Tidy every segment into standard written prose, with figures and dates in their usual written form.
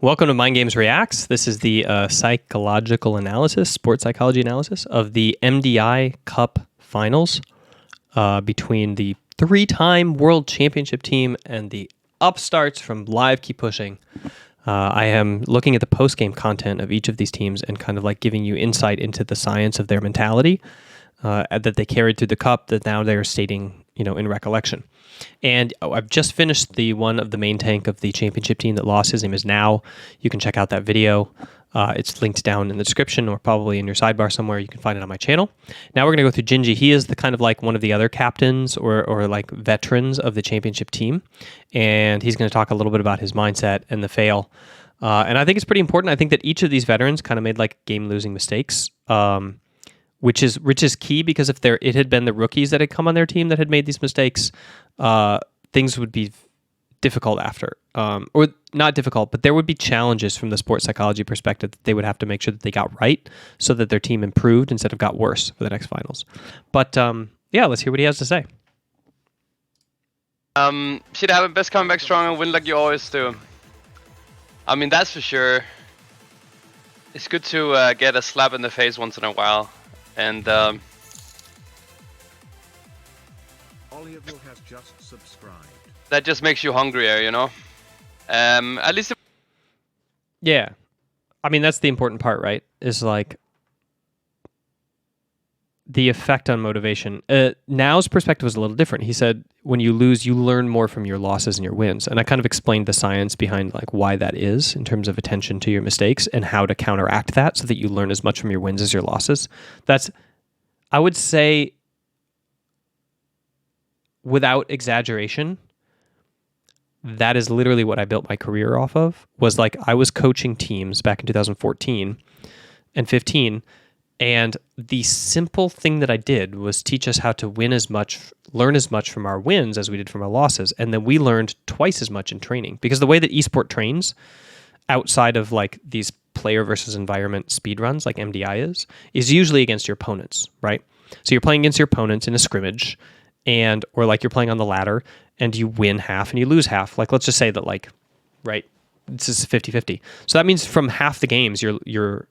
Welcome to Mind Games Reacts. This is the psychological analysis, sports psychology analysis of the MDI Cup finals between the three-time world championship team and the upstarts from Live Keep Pushing. I am looking at the post-game content of each of these teams and kind of like giving you insight into the science of their mentality that they carried through the cup that now they're stating, in recollection. And I've just finished the one of the main tank of the championship team that lost. His name is Now. You can check out that video. It's linked down in the description or probably in your sidebar somewhere. You can find it on my channel. Now we're going to go through GINGI. He is the kind of like one of the other captains or like veterans of the championship team. And he's going to talk a little bit about his mindset and the fail. And I think it's pretty important. I think that each of these veterans kind of made like game-losing mistakes. Which is key, because if it had been the rookies that had come on their team that had made these mistakes, things would be difficult after. Or not difficult, but there would be challenges from the sports psychology perspective that they would have to make sure that they got right so that their team improved instead of got worse for the next finals. But yeah, let's hear what he has to say. Shit happen, best come back strong and win like you always do. I mean, that's for sure. It's good to get a slap in the face once in a while. And Oliver has just subscribed. That just makes you hungrier, At least. Yeah, I mean that's the important part, right? Is like the effect on motivation. Now's perspective was a little different. He said when you lose, you learn more from your losses and your wins, and I kind of explained the science behind like why that is in terms of attention to your mistakes and how to counteract that so that you learn as much from your wins as your losses. That's, I would say, without exaggeration, that is literally what I built my career off of. Was like I was coaching teams back in 2014 and 15. And the simple thing that I did was teach us how to win as much, learn as much from our wins as we did from our losses. And then we learned twice as much in training. Because the way that esport trains, outside of like these player versus environment speedruns like MDI is usually against your opponents, right? So you're playing against your opponents in a scrimmage, or like you're playing on the ladder, and you win half and you lose half. Like let's just say that like, right, this is 50-50. So that means from half the games you're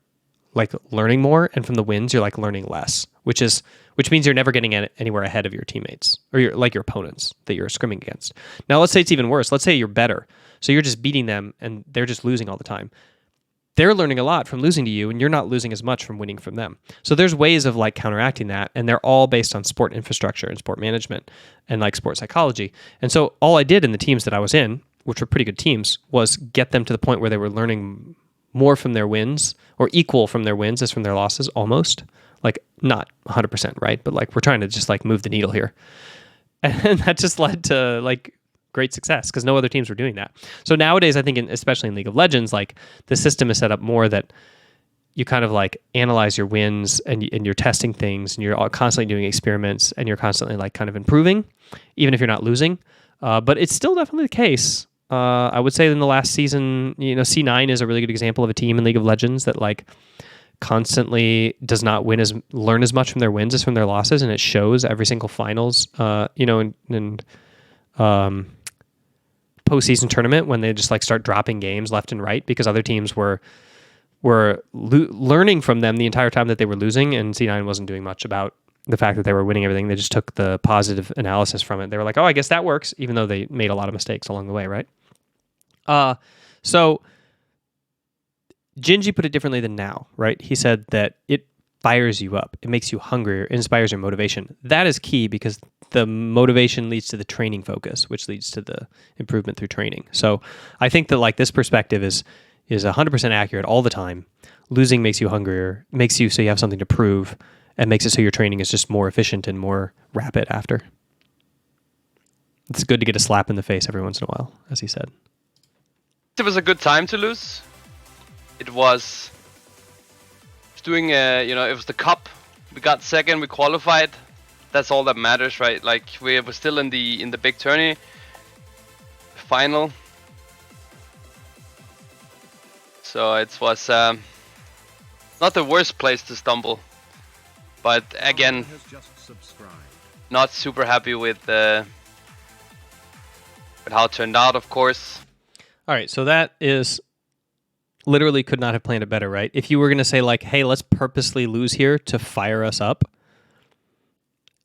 like learning more, and from the wins you're like learning less, which means you're never getting anywhere ahead of your teammates or your opponents that you're scrimming against. Now let's say it's even worse. Let's say you're better, so you're just beating them and they're just losing all the time. They're learning a lot from losing to you, and you're not losing as much from winning from them. So there's ways of like counteracting that, and they're all based on sport infrastructure and sport management and like sport psychology. And so all I did in the teams that I was in, which were pretty good teams, was get them to the point where they were learning more from their wins, or equal from their wins as from their losses, almost. Like not 100%, right? But like we're trying to just like move the needle here. And that just led to like great success because no other teams were doing that. So nowadays, I think, especially in League of Legends, like the system is set up more that you kind of like analyze your wins and you're testing things and you're constantly doing experiments and you're constantly like kind of improving, even if you're not losing. But it's still definitely the case. I would say in the last season, C9 is a really good example of a team in League of Legends that like constantly does not learn as much from their wins as from their losses, and it shows every single finals, in postseason tournament when they just like start dropping games left and right because other teams were learning from them the entire time that they were losing, and C9 wasn't doing much about the fact that they were winning everything. They just took the positive analysis from it. They were like, oh, I guess that works, even though they made a lot of mistakes along the way, right? So GINGI put it differently than Now, right? He said that it fires you up. It makes you hungrier, inspires your motivation. That is key because the motivation leads to the training focus, which leads to the improvement through training. So I think that like this perspective is 100% accurate all the time. Losing makes you hungrier, makes you so you have something to prove, and makes it so your training is just more efficient and more rapid after. It's good to get a slap in the face every once in a while, as he said. It was a good time to lose. It was doing, it was the cup. We got second, we qualified. That's all that matters, right? Like we were still in the big tourney final. So it was not the worst place to stumble, but again, not super happy with how it turned out, of course. All right, so that is literally could not have planned it better, right? If you were going to say like, hey, let's purposely lose here to fire us up,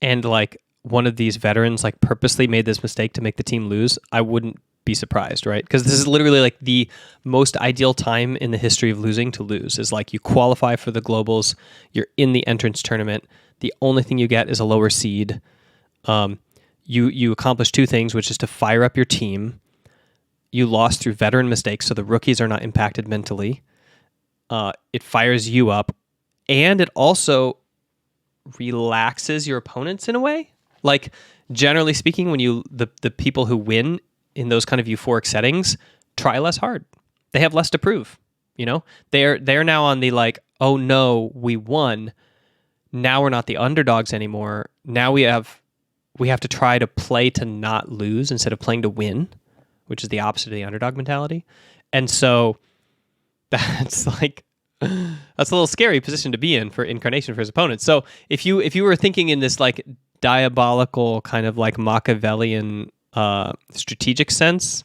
and like one of these veterans like purposely made this mistake to make the team lose, I wouldn't be surprised, right? Because this is literally like the most ideal time in the history of losing to lose. Is like you qualify for the globals, you're in the entrance tournament, the only thing you get is a lower seed. You accomplish two things, which is to fire up your team. You lost through veteran mistakes, so the rookies are not impacted mentally. It fires you up, and it also relaxes your opponents in a way. Like, generally speaking, when the people who win in those kind of euphoric settings try less hard. They have less to prove. You know, they're now on the like, oh no, we won. Now we're not the underdogs anymore. Now we have to try to play to not lose instead of playing to win, which is the opposite of the underdog mentality. And so that's like, that's a little scary position to be in for Incarnation for his opponents. So if you were thinking in this like diabolical kind of like Machiavellian strategic sense,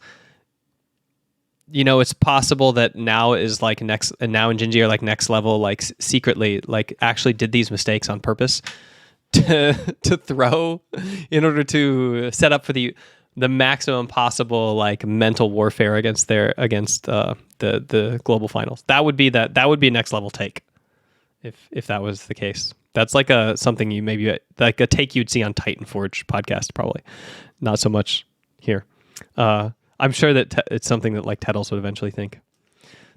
you know, it's possible that now is like next, and now in GINGI are like next level, like secretly like actually did these mistakes on purpose to throw in order to set up for the maximum possible like mental warfare against the global finals. That would be a next level take if that was the case. That's like something you maybe like a take you'd see on Titan Forge podcast, probably not so much here. I'm sure that it's something that like Tettles would eventually think.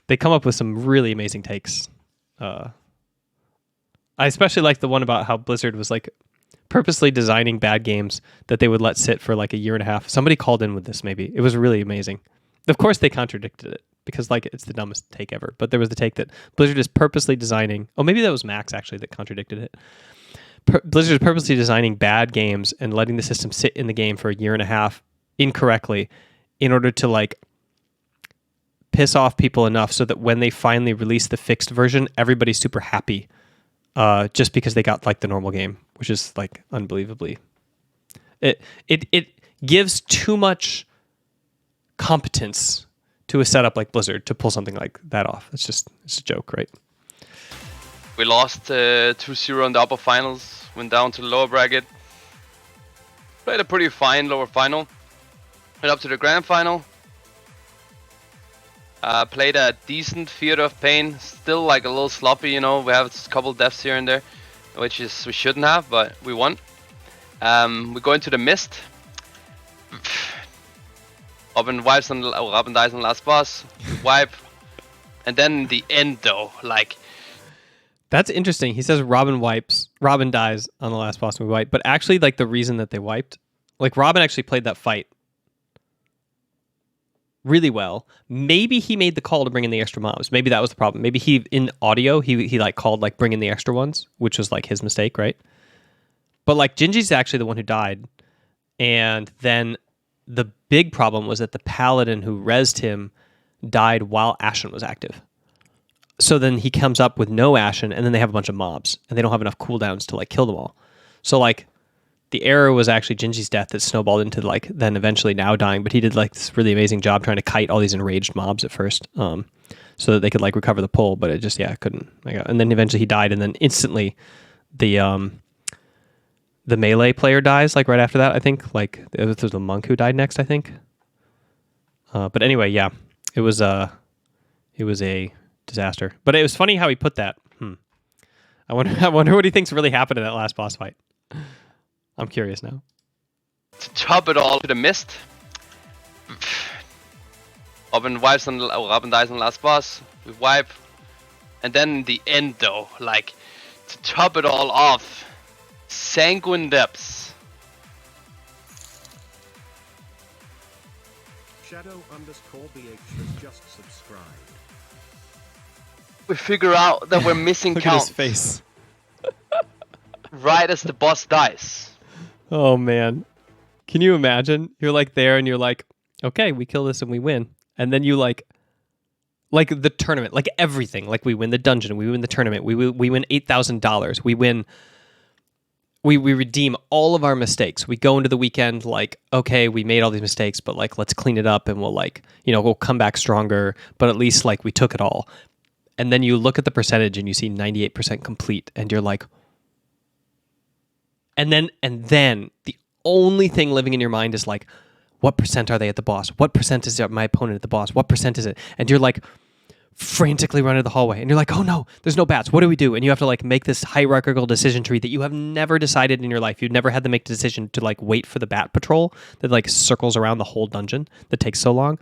They come up with some really amazing takes. I especially like the one about how Blizzard was like purposely designing bad games that they would let sit for like a year and a half. Somebody called in with this, maybe. It was really amazing. Of course, they contradicted it because like it's the dumbest take ever. But there was the take that Blizzard is purposely designing. Oh, maybe that was Max actually that contradicted it. Blizzard is purposely designing bad games and letting the system sit in the game for a year and a half incorrectly in order to like piss off people enough so that when they finally release the fixed version, everybody's super happy. Just because they got like the normal game, which is like unbelievably, it gives too much competence to a setup like Blizzard to pull something like that off. It's a joke, right? We lost 2-0 in the upper finals, went down to the lower bracket, played a pretty fine lower final, went up to the grand final. Played a decent Theater of Pain, still like a little sloppy, you know. We have a couple deaths here and there, which is we shouldn't have, but we won. We go into the Mist. Robin dies on the last boss. We wipe, and then in the end, though, like that's interesting. He says Robin dies on the last boss and we wipe, but actually, like the reason that they wiped, like Robin actually played that fight really well. Maybe he made the call to bring in the extra mobs. Maybe that was the problem. Maybe he in audio he like called like bring in the extra ones, which was like his mistake, right? But like GINGI's actually the one who died, and then the big problem was that the paladin who rezzed him died while Ashen was active. So then he comes up with no Ashen, and then they have a bunch of mobs, and they don't have enough cooldowns to like kill them all. So like the error was actually GINGI's death that snowballed into like then eventually now dying, but he did like this really amazing job trying to kite all these enraged mobs at first, so that they could like recover the pull, but it just couldn't. And then eventually he died, and then instantly the melee player dies like right after that. I think like it was the monk who died next. I think. But anyway, yeah, it was a disaster. But it was funny how he put that. I wonder what he thinks really happened in that last boss fight. I'm curious now. To top it all to the Mist. Robin dies on the last boss. We wipe. And then in the end, though, like, to top it all off, Sanguine Depths. Shadow_BH has just subscribed. We figure out that we're missing Look counts. at his face. Right as the boss dies. Oh man. Can you imagine? You're like there and you're like, okay, we kill this and we win. And then you like the tournament, like everything. Like we win the dungeon, we win the tournament, we win $8,000. We win we redeem all of our mistakes. We go into the weekend like, okay, we made all these mistakes, but like, let's clean it up and we'll like, we'll come back stronger, but at least like we took it all. And then you look at the percentage and you see 98% complete and you're like, and then the only thing living in your mind is like, what percent are they at the boss? What percent is my opponent at the boss? What percent is it? And you're like frantically running the hallway and you're like, oh no, there's no bats. What do we do? And you have to like make this hierarchical decision tree that you have never decided in your life. You've never had to make the decision to like wait for the bat patrol that like circles around the whole dungeon that takes so long.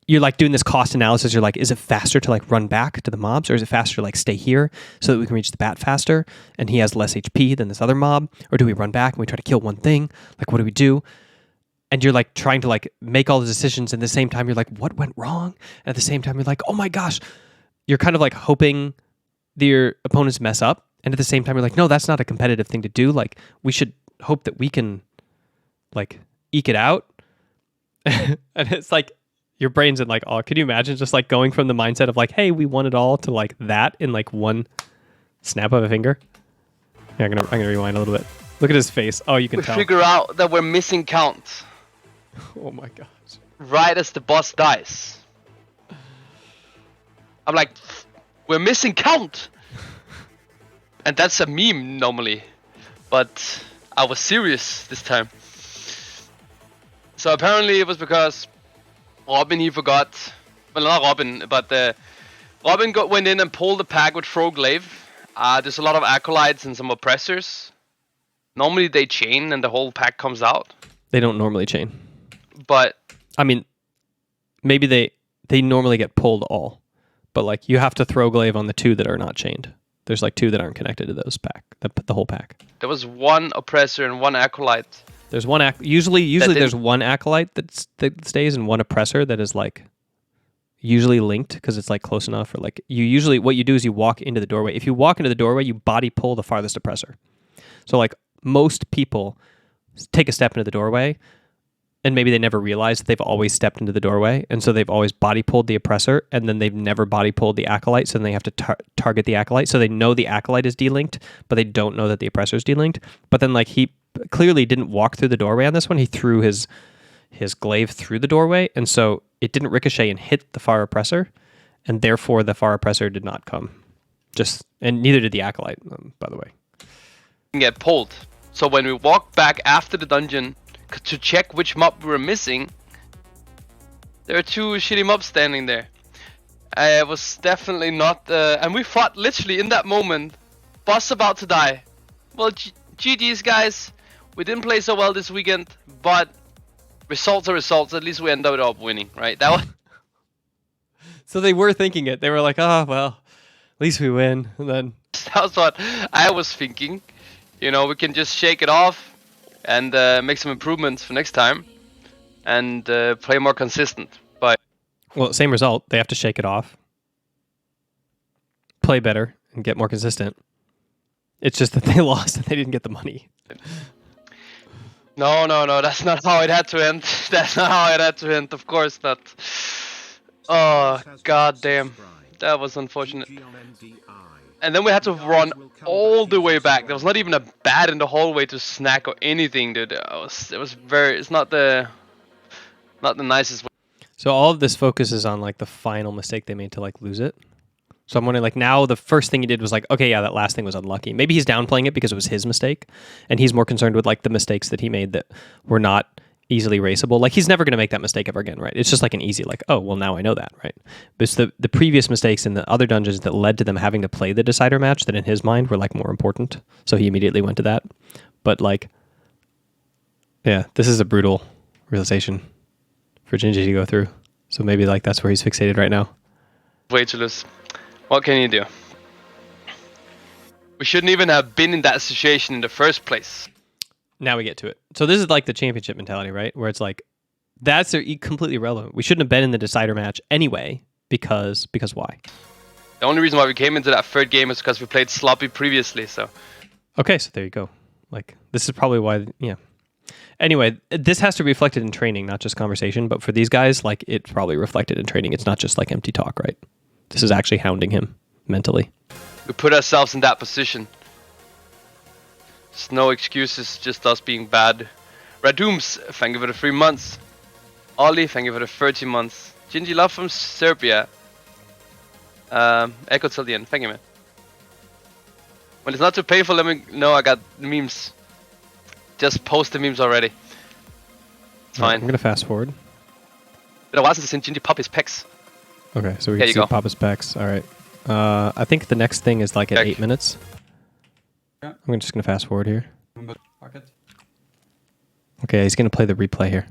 You're like doing this cost analysis. You're like, is it faster to like run back to the mobs, or is it faster to like stay here so that we can reach the bat faster and he has less HP than this other mob? Or do we run back and we try to kill one thing? Like, what do we do? And you're like trying to like make all the decisions, and at the same time you're like, what went wrong? And at the same time you're like, oh my gosh. You're kind of like hoping your opponents mess up, and at the same time you're like, no, that's not a competitive thing to do. Like, we should hope that we can like eke it out. And it's like your brain's in like, oh, can you imagine just like going from the mindset of like, hey, we won it all, to like that in like one snap of a finger? Yeah, I'm gonna rewind a little bit. Look at his face. Oh, you can tell. We figure out that we're missing count. Oh my gosh. Right as the boss dies. I'm like, we're missing count. And that's a meme normally. But I was serious this time. So apparently it was because Robin, he forgot. Well, not Robin, but Robin went in and pulled the pack with Frogglaive. There's a lot of acolytes and some oppressors. Normally they chain and the whole pack comes out. They don't normally chain. But I mean, maybe they normally get pulled all, but like you have to throw glaive on the two that are not chained. There's like two that aren't connected to those pack, the whole pack. There was one oppressor and one acolyte. There's one usually there's one acolyte that stays and one oppressor that is like usually linked because it's like close enough. Or like what you do is you walk into the doorway. If you walk into the doorway, you body pull the farthest oppressor. So like most people take a step into the doorway, and maybe they never realize that they've always stepped into the doorway, and so they've always body pulled the oppressor, and then they've never body pulled the acolyte, so then they have to target the acolyte. So they know the acolyte is delinked, but they don't know that the oppressor is delinked. But then like he clearly didn't walk through the doorway on this one. He threw his glaive through the doorway, and so it didn't ricochet and hit the far oppressor, and therefore the far oppressor did not come. And neither did the acolyte, by the way. Get pulled. So when we walked back after the dungeon to check which mob we were missing, there are two shitty mobs standing there. It was definitely not, and we fought literally in that moment. Boss about to die. Well, GG's guys, we didn't play so well this weekend, but results are results. At least we ended up winning, right? That was. So they were thinking it. They were like, oh well, at least we win. And then that was what I was thinking. We can just shake it off and make some improvements for next time and play more consistent. But well, same result. They have to shake it off, play better, and get more consistent. It's just that they lost and they didn't get the money. No. That's not how it had to end. That's not how it had to end. Of course not. Oh, goddamn. That was unfortunate. And then we had to run all the way back. There was not even a bat in the hallway to snack or anything, dude. It's not the nicest way. So all of this focuses on like the final mistake they made to like lose it. So I'm wondering like now the first thing he did was like, okay, yeah, that last thing was unlucky. Maybe he's downplaying it because it was his mistake, and he's more concerned with like the mistakes that he made that were not easily raceable. Like he's never going to make that mistake ever again, right? It's just like an easy like, oh, well now I know that, right? But it's the previous mistakes in the other dungeons that led to them having to play the decider match that in his mind were like more important. So he immediately went to that. But like, yeah, this is a brutal realization for GINGI to go through. So maybe like that's where he's fixated right now. Way to lose. What can you do? We shouldn't even have been in that situation in the first place. Now we get to it. So this is like the championship mentality, right? Where it's like, that's completely irrelevant. We shouldn't have been in the decider match anyway, because why? The only reason why we came into that third game is because we played sloppy previously, so. Okay, so there you go. Like, this is probably why, yeah. Anyway, this has to be reflected in training, not just conversation, but for these guys, like, it's probably reflected in training. It's not just like empty talk, right? This is actually hounding him mentally. We put ourselves in that position. There's no excuses, just us being bad. Radooms, thank you for the 3 months. Ollie, thank you for the 30 months. Gingy Love from Serbia. Echo till the end, thank you, man. When it's not too painful, let me know I got memes. Just post the memes already. It's fine. I'm gonna fast forward. Been a while since I've seen Gingy pop his pecs. Okay, so we There can you see go. Papa's specs. All right. I think the next thing is like at Check. 8 minutes. Yeah. I'm just gonna fast forward here. Fuck it. Okay, he's gonna play the replay here.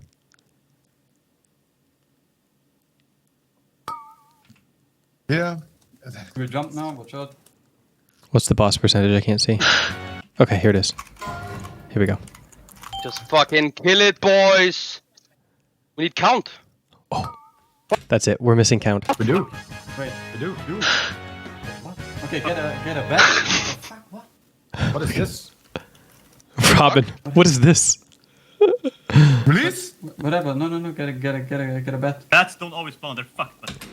Yeah. We jump now, watch out. What's the boss percentage? I can't see. Okay, here it is. Here we go. Just fucking kill it, boys! We need count. That's it. We're missing count. We do. Wait, We do. what? Okay, get a bet. Fuck, what? What is this? Robin, what is this? Release? Whatever, no, get a bet. Bats don't always spawn, they're fucked. But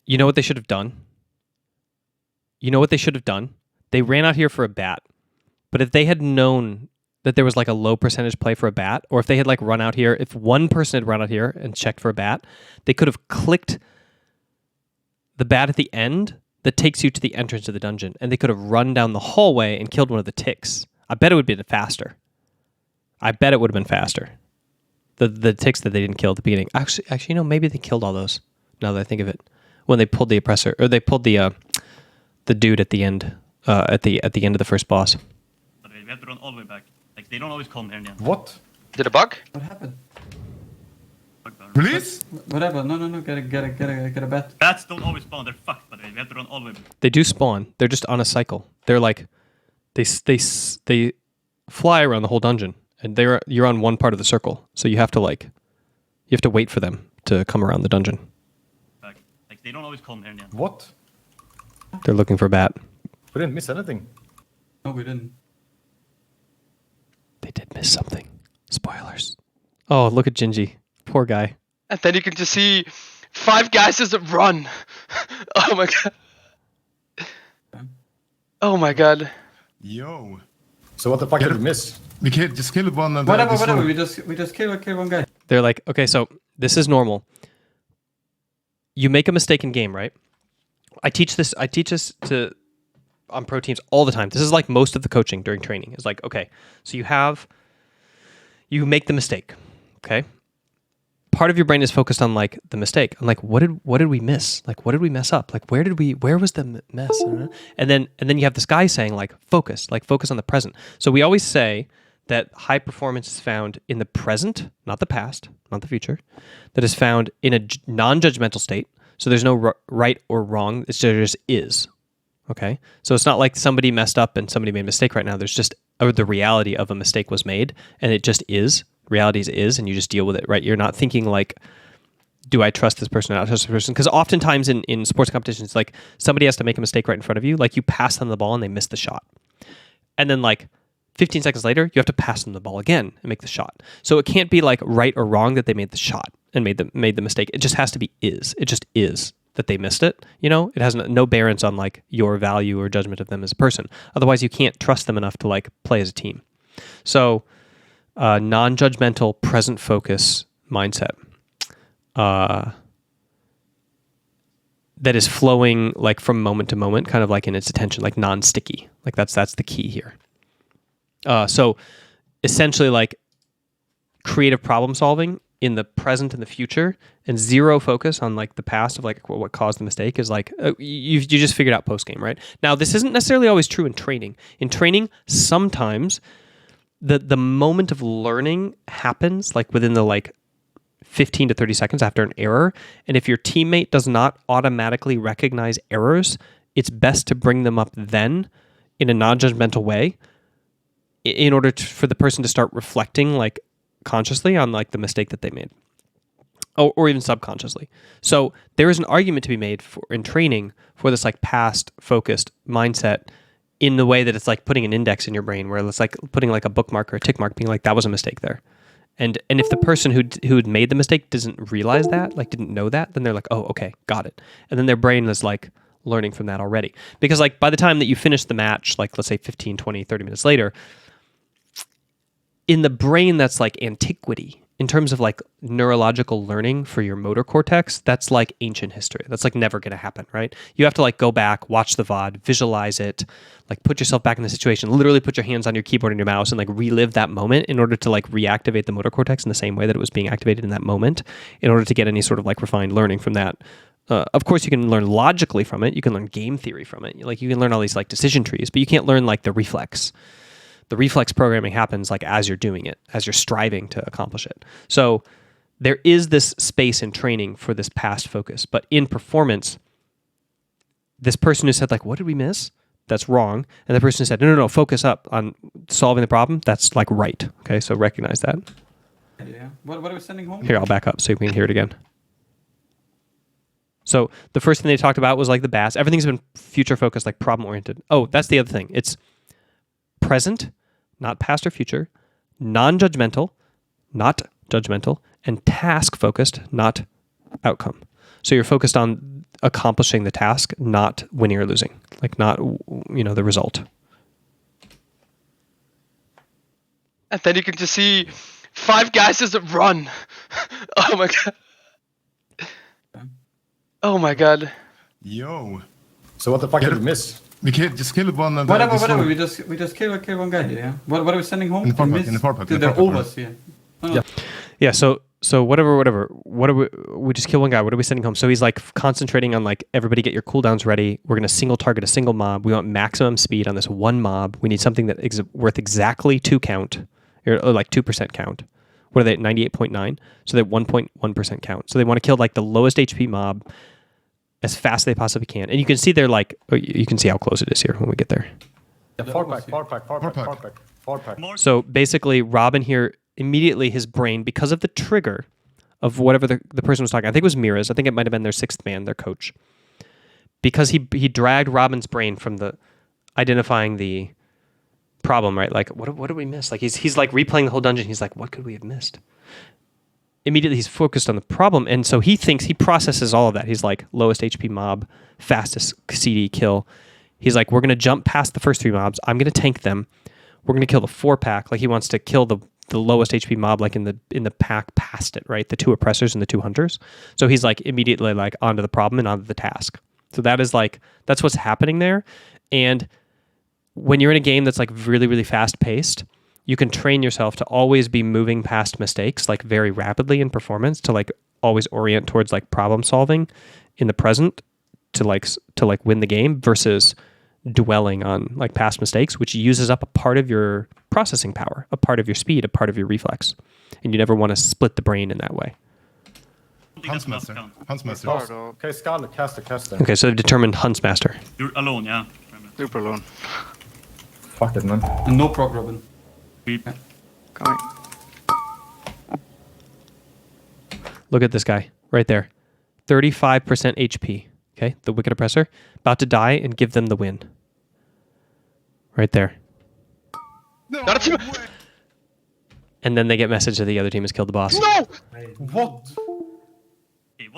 You know what they should have done? You know what they should have done? They ran out here for a bat. But if they had known that there was like a low percentage play for a bat, or if they had like run out here, if one person had run out here and checked for a bat, they could have clicked the bat at the end that takes you to the entrance of the dungeon, and they could have run down the hallway and killed one of the ticks. I bet it would have been faster. I bet it would have been faster. The ticks that they didn't kill at the beginning. Actually, no, maybe they killed all those. Now that I think of it, when they pulled the oppressor, or they pulled the dude at the end, at the end of the first boss. we have to run all the way back. Like, they don't always come here in the end. What? Did a bug? What happened? Fuck that. Release? Whatever, no, get a bet. Bats don't always spawn, they're fucked, but we have to run all the way back. They do spawn. They're just on a cycle. They're like, they fly around the whole dungeon, and you're on one part of the circle. So you have to wait for them to come around the dungeon. Back. Like, they don't always come here in the end. What? They're looking for a bat. We didn't miss anything. No, we didn't. They did miss something. Spoilers. Oh, look at Gingy. Poor guy. And then you can just see 5 guys just run. Oh my god. Oh my god. Yo. So what the fuck did we miss? We can't just kill one and Whatever, we just kill one guy. They're like, okay, so this is normal. You make a mistake in game, right? I teach this to on pro teams all the time. This is like most of the coaching during training. It's like, okay, so you make the mistake, okay? Part of your brain is focused on like the mistake. I'm like, what did we miss? Like, what did we mess up? Like, where was the mess? And then you have this guy saying like focus on the present. So we always say that high performance is found in the present, not the past, not the future, that is found in a non-judgmental state. So there's no right or wrong. There just is. Okay? So it's not like somebody messed up and somebody made a mistake right now. There's just the reality of a mistake was made, and it just is. Reality is, and you just deal with it, right? You're not thinking like, do I trust this person or not trust this person? Because oftentimes in sports competitions, like somebody has to make a mistake right in front of you. Like you pass them the ball and they miss the shot. And then like 15 seconds later, you have to pass them the ball again and make the shot. So it can't be like right or wrong that they made the shot and made the mistake. It just has to be is. It just is that they missed it. You know, it has no bearance on like your value or judgment of them as a person. Otherwise, you can't trust them enough to like play as a team. So non-judgmental, present focus mindset that is flowing like from moment to moment, kind of like in its attention, like non-sticky. Like that's the key here. So essentially like creative problem solving in the present and the future, and zero focus on like the past of like what caused the mistake is like you just figured out post game, right? Now this isn't necessarily always true in training. In training, sometimes the moment of learning happens like within the like 15 to 30 seconds after an error, and if your teammate does not automatically recognize errors, it's best to bring them up then in a non-judgmental way in order for the person to start reflecting like consciously on like the mistake that they made, or even subconsciously. So there is an argument to be made in training for this like past focused mindset in the way that it's like putting an index in your brain, where it's like putting like a bookmark or a tick mark, being like that was a mistake there. And if the person who'd made the mistake doesn't realize that, like didn't know that, then they're like, oh, okay, got it. And then their brain is like learning from that already. Because like by the time that you finish the match, like let's say 15, 20, 30 minutes later, in the brain that's like antiquity, in terms of like neurological learning for your motor cortex, that's like ancient history. That's like never going to happen, right? You have to like go back, watch the VOD, visualize it, like put yourself back in the situation, literally put your hands on your keyboard and your mouse and like relive that moment in order to like reactivate the motor cortex in the same way that it was being activated in that moment in order to get any sort of like refined learning from that. Of course, you can learn logically from it. You can learn game theory from it. Like you can learn all these like decision trees, but you can't learn like the reflex. The reflex programming happens like as you're doing it, as you're striving to accomplish it. So there is this space in training for this past focus, but in performance, this person who said like, what did we miss? That's wrong. And the person who said, no, focus up on solving the problem. That's like right. Okay. So recognize that. Yeah. What are we sending home? Here, I'll back up so you can hear it again. So the first thing they talked about was like the BAS. Everything's been future focused, like problem oriented. Oh, that's the other thing. It's present, not past or future, non-judgmental, not judgmental, and task-focused, not outcome. So you're focused on accomplishing the task, not winning or losing, like not, the result. And then you can just see 5 guys just run. Oh my god. Oh my god. Yo. So what the fuck did we miss? We just killed one and Whatever. We just kill one guy here. Yeah. What are we sending home? In the far part. To the overs here. Yeah. Yeah. So whatever. What are we just kill one guy. What are we sending home? So he's like concentrating on like everybody get your cooldowns ready. We're gonna single target a single mob. We want maximum speed on this one mob. We need something that is worth exactly 2 count, or like 2% count. What are they at 98.9? So they're 1.1% count. So they want to kill like the lowest HP mob as fast as they possibly can. And you can see they're like, you can see how close it is here when we get there. Yeah, far pack. So basically, Robin here, immediately his brain, because of the trigger of whatever the person was talking, I think it was Mira's, I think it might have been their 6th man, their coach. Because he dragged Robin's brain from the identifying the problem, right? Like, what did we miss? Like he's like replaying the whole dungeon. He's like, what could we have missed? Immediately he's focused on the problem, and so he processes all of that. He's like, lowest HP mob, fastest CD kill. He's like, we're going to jump past the first 3 mobs. I'm going to tank them. We're going to kill the 4-pack. Like he wants to kill the lowest HP mob, like in the pack past it, right? The 2 oppressors and the 2 hunters. So he's like immediately like onto the problem and onto the task. So that's what's happening there. And when you're in a game that's like really, really fast paced, you can train yourself to always be moving past mistakes like very rapidly in performance, to like always orient towards like problem solving in the present to like win the game, versus dwelling on like past mistakes, which uses up a part of your processing power, a part of your speed, a part of your reflex. And you never want to split the brain in that way. Huntsmaster. Okay, Scarlet, caster. Okay, so they've determined Huntsmaster. You're alone, yeah. Super alone. Fuck it, man. And no proc, Robin. Coming. Look at this guy right there. 35% HP. Okay, the Wicked Oppressor. About to die and give them the win. Right there. And then they get message that the other team has killed the boss. No! What?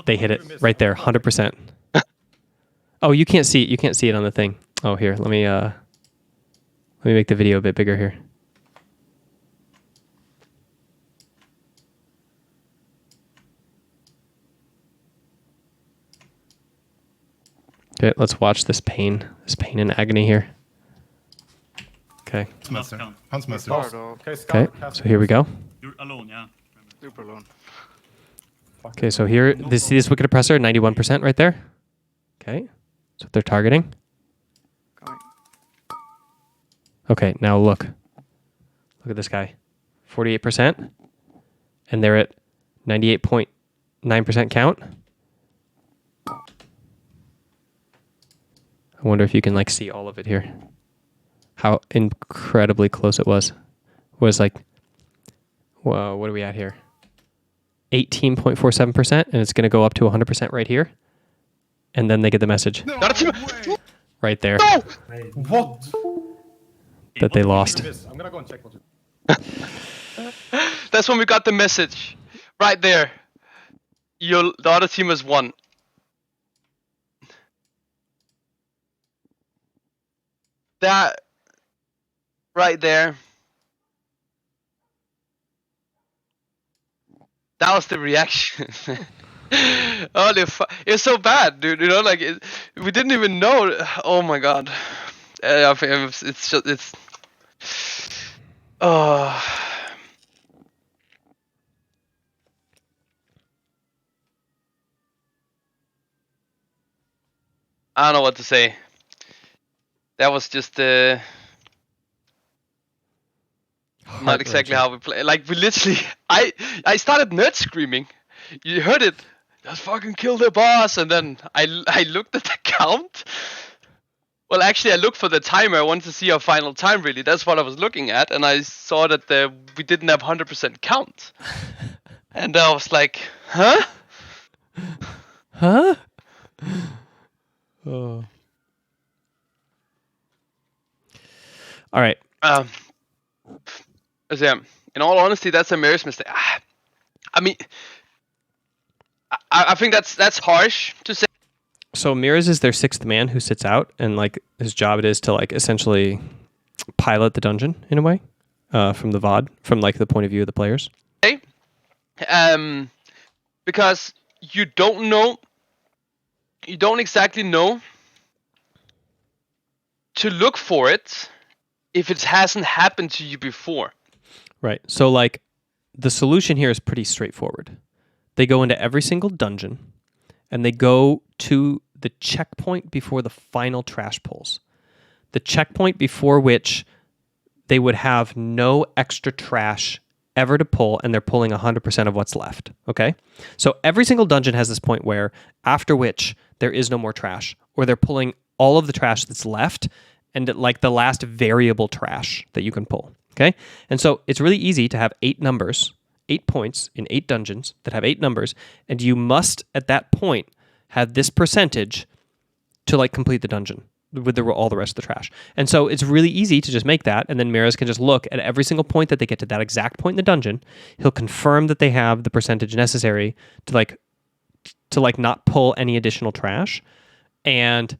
They hit it right there, 100%. Oh, you can't see it on the thing. Oh, here, let me make the video a bit bigger here. Okay, let's watch this pain and agony here. Okay. Huntsmaster. Okay, Okay, Scarlet, so here we go. You're alone, yeah. Super alone. Okay, so here, see this Wicked Oppressor, 91% right there? Okay, that's what they're targeting. Coming. Okay, now look. Look at this guy. 48%. And they're at 98.9% count. I wonder if you can like see all of it here. How incredibly close it was. It was like, whoa, what are we at here? 18.47%, and it's going to go up to 100% right here. And then they get the message right there What? that they lost. I'm gonna go and check what you... That's when we got the message. Right there. The other team has won. that right there. That was the reaction. Holy fuck! It's so bad, dude. You know, like we didn't even know. Oh my god. I think it's just it's. Oh. I don't know what to say. That was just not exactly how we play. Like we literally, I started nerd screaming. You heard it. Just fucking kill the boss, and then I looked at the count. Well, actually, I looked for the timer. I wanted to see our final time. Really, that's what I was looking at, and I saw that we didn't have 100% count. And I was like, huh? Huh? Oh. All right. So, in all honesty, that's a Maris mistake. I mean, I think that's harsh to say. So Mirrors is their sixth man who sits out, and like his job it is to like essentially pilot the dungeon in a way, from the VOD, from like the point of view of the players. Okay. Because you don't exactly know to look for it if it hasn't happened to you before. Right. So like the solution here is pretty straightforward. They go into every single dungeon and they go to the checkpoint before the final trash pulls. The checkpoint before which they would have no extra trash ever to pull, and they're pulling 100% of what's left. Okay? So every single dungeon has this point where after which there is no more trash, or they're pulling all of the trash that's left and like the last variable trash that you can pull. Okay? And so it's really easy to have 8 numbers, 8 points in 8 dungeons that have 8 numbers, and you must at that point have this percentage to like complete the dungeon with all the rest of the trash. And so it's really easy to just make that, and then Miraz can just look at every single point that they get to that exact point in the dungeon. He'll confirm that they have the percentage necessary to not pull any additional trash, and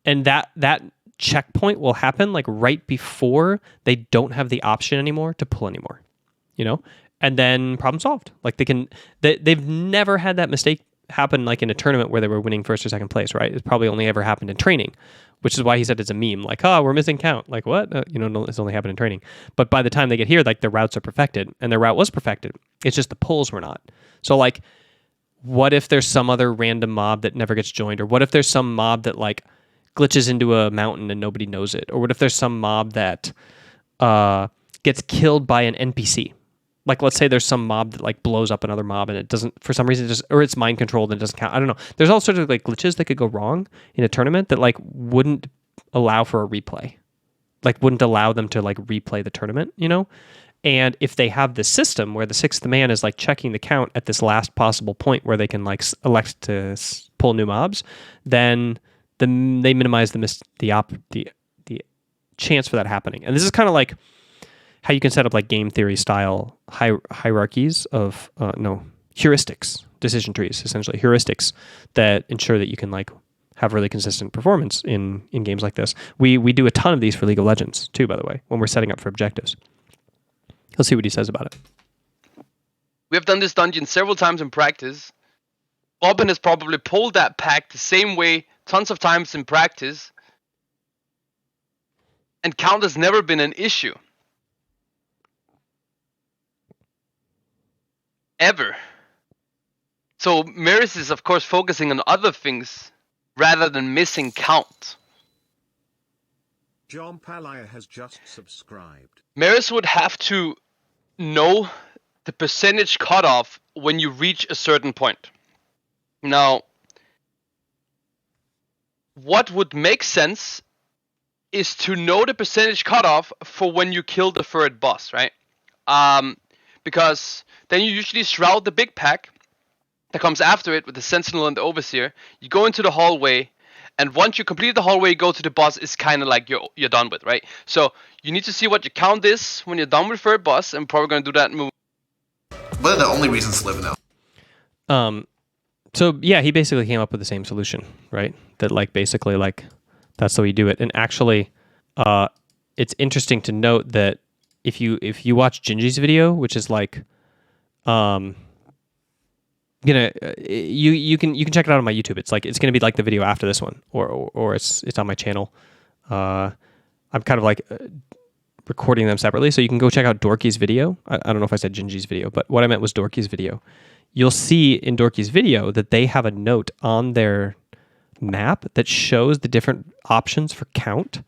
that checkpoint will happen like right before they don't have the option anymore to pull anymore, you know? And then problem solved. Like they've never had that mistake happen like in a tournament where they were winning first or second place, right? It's probably only ever happened in training, which is why he said it's a meme. Like, oh, we're missing count. Like, what? No, it's only happened in training. But by the time they get here, like, their routes are perfected, and their route was perfected. It's just the pulls were not. So, like, what if there's some other random mob that never gets joined? Or what if there's some mob that, like, glitches into a mountain and nobody knows it? Or what if there's some mob that gets killed by an NPC? Like, let's say there's some mob that like blows up another mob and it doesn't, for some reason, or it's mind controlled and it doesn't count. I don't know. There's all sorts of like glitches that could go wrong in a tournament that like wouldn't allow for a replay, like wouldn't allow them to like replay the tournament, you know? And if they have this system where the sixth man is like checking the count at this last possible point where they can like elect to pull new mobs, then they minimize the chance for that happening. And this is kind of like how you can set up like game theory style hierarchies of heuristics, decision trees, essentially heuristics that ensure that you can like have really consistent performance in games like this. We do a ton of these for League of Legends too, by the way, when we're setting up for objectives. Let's see what he says about it. We have done this dungeon several times in practice. Robin has probably pulled that pack the same way tons of times in practice, and count has never been an issue. Ever. So Maris is of course focusing on other things rather than missing count. John Palaya has just subscribed. Maris would have to know the percentage cutoff when you reach a certain point. Now, what would make sense is to know the percentage cutoff for when you kill the third boss, right? Because then you usually shroud the big pack that comes after it with the Sentinel and the Overseer. You go into the hallway, and once you complete the hallway, you go to the boss. It's kind of like you're done with, right? So you need to see what your count is when you're done with third boss, and probably going to do that move. What are the only reasons to live now? So yeah, he basically came up with the same solution, right? That like basically like that's the way you do it. And actually, it's interesting to note that if you watch GINGI's video, which is like, you can check it out on my YouTube. It's gonna be like the video after this one, or it's on my channel. I'm kind of like recording them separately, so you can go check out Dorky's video. I don't know if I said GINGI's video, but what I meant was Dorky's video. You'll see in Dorky's video that they have a note on their map that shows the different options for count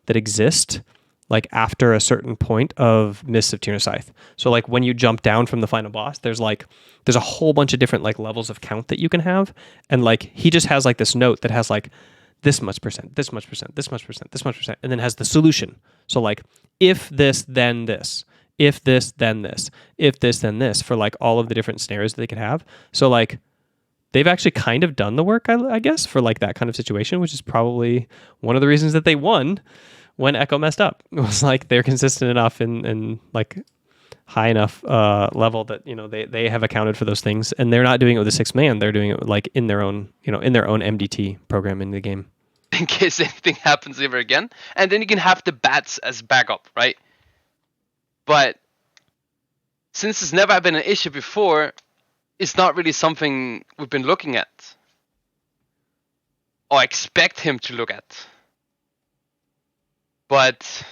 that exist, like after a certain point of Mists of Tyrna Scythe. So like when you jump down from the final boss, there's a whole bunch of different like levels of count that you can have, and like he just has like this note that has like this much percent, this much percent, this much percent, this much percent, and then has the solution. So like if this, then this. If this, then this. If this, then this, for like all of the different scenarios that they could have. So like they've actually kind of done the work, I guess, for like that kind of situation, which is probably one of the reasons that they won when Echo messed up. It was like they're consistent enough and like high enough level that, you know, they have accounted for those things, and they're not doing it with a 6-man. They're doing it like in their own, you know, in their own MDT program in the game. In case anything happens ever again. And then you can have the bats as backup, right? But since it's never been an issue before, it's not really something we've been looking at. Or expect him to look at. But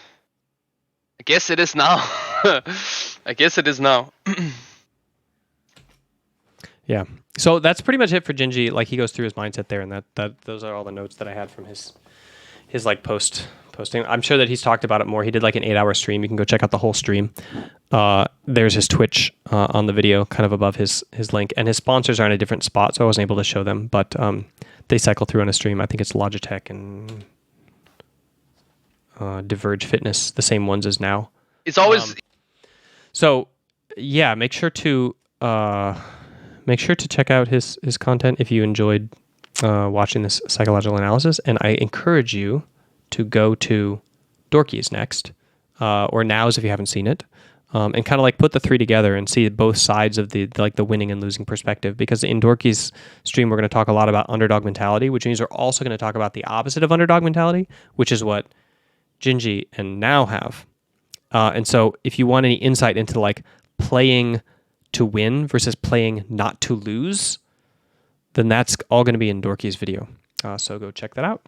I guess it is now. I guess it is now. Yeah. So that's pretty much it for GINGI. Like he goes through his mindset there, and that those are all the notes that I had from his like posting. I'm sure that he's talked about it more. He did like an 8-hour stream. You can go check out the whole stream. There's his Twitch on the video, kind of above his link, and his sponsors are in a different spot, so I wasn't able to show them. But they cycle through on a stream. I think it's Logitech and Diverge Fitness, the same ones as now. It's always so yeah. Make sure to check out his content if you enjoyed watching this psychological analysis, and I encourage you to go to Dorky's next, or Now's if you haven't seen it, and kind of like put the three together and see both sides of the winning and losing perspective. Because in Dorky's stream, we're going to talk a lot about underdog mentality, which means we're also going to talk about the opposite of underdog mentality, which is what GINGI and Now have. And so if you want any insight into like playing to win versus playing not to lose, then that's all going to be in Dorky's video. So go check that out.